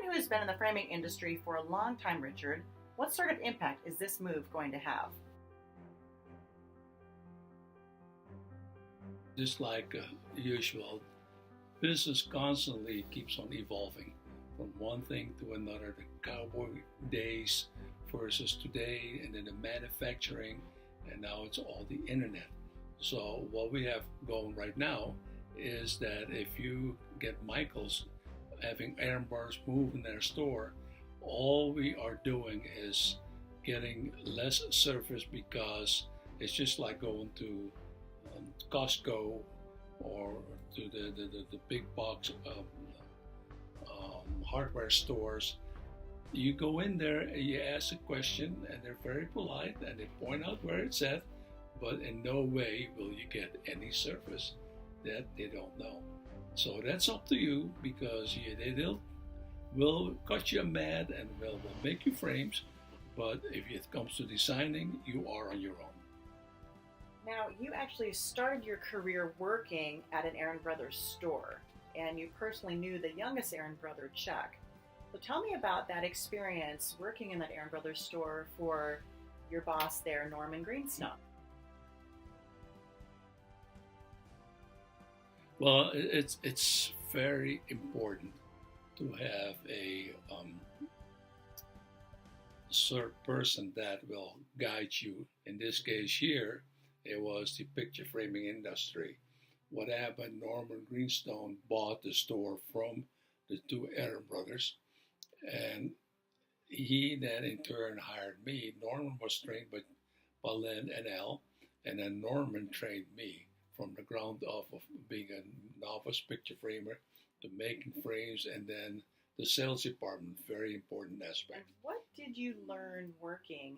who has been in the framing industry for a long time, Richard, what sort of impact is this move going to have? Just like usual, business constantly keeps on evolving from one thing to another. The cowboy days versus today, and then the manufacturing, and now it's all the internet. So what we have going right now is that if you get Michael's having iron bars move in their store, all we are doing is getting less service because it's just like going to Costco or to the big box hardware stores. You go in there and you ask a question, and they're very polite and they point out where it's at, but in no way will you get any service that they don't know. So that's up to you, because will cut you mad and will make you frames, but if it comes to designing, you are on your own. Now, you actually started your career working at an Aaron Brothers store, and you personally knew the youngest Aaron brother, Chuck. So tell me about that experience working in that Aaron Brothers store for your boss there, Norman Greenstone. Well, it's very important to have a certain person that will guide you. In this case here, it was the picture framing industry. What happened, Norman Greenstone bought the store from the two Aaron brothers, and he then in turn hired me. Norman was trained by Len and Al, and then Norman trained me from the ground up of being a novice picture framer to making frames, and then the sales department, very important aspect. And what did you learn working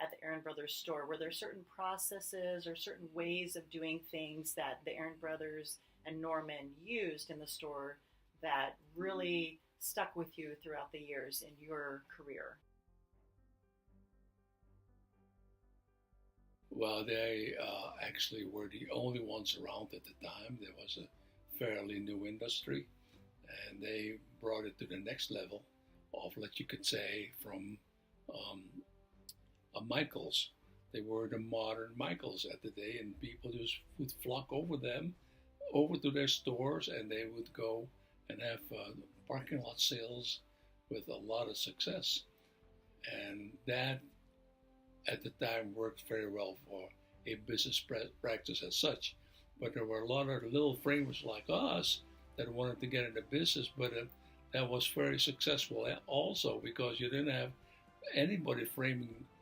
at the Aaron Brothers store? Were there certain processes or certain ways of doing things that the Aaron Brothers and Norman used in the store that really stuck with you throughout the years in your career? Well, they actually were the only ones around at the time. There was a fairly new industry, and they brought it to the next level of, like you could say, from Michaels. They were the modern Michaels at the day, and people just would flock over to their stores, and they would go and have parking lot sales with a lot of success. And that at the time worked very well for a business practice as such. But there were a lot of little framers like us that wanted to get into business, but that was very successful also, because you didn't have anybody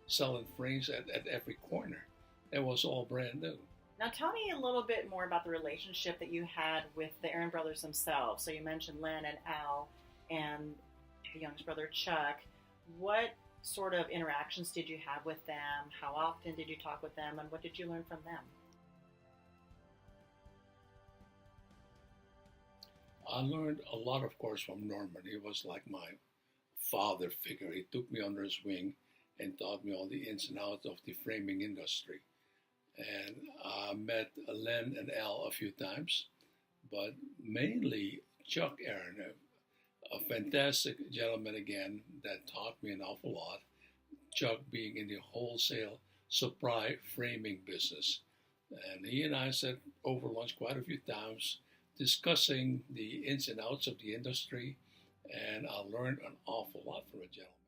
selling frames at every corner. It was all brand new. Now tell me a little bit more about the relationship that you had with the Aaron brothers themselves. So you mentioned Len and Al and the youngest brother, Chuck. What sort of interactions did you have with them? How often did you talk with them, and what did you learn from them? I learned a lot, of course, from Norman. He was like my father figure. He took me under his wing and taught me all the ins and outs of the framing industry. And I met Len and Al a few times, but mainly Chuck Aaron, a fantastic gentleman again that taught me an awful lot. Chuck being in the wholesale supply framing business. And he and I sat over lunch quite a few times discussing the ins and outs of the industry, and I learned an awful lot from a gentleman.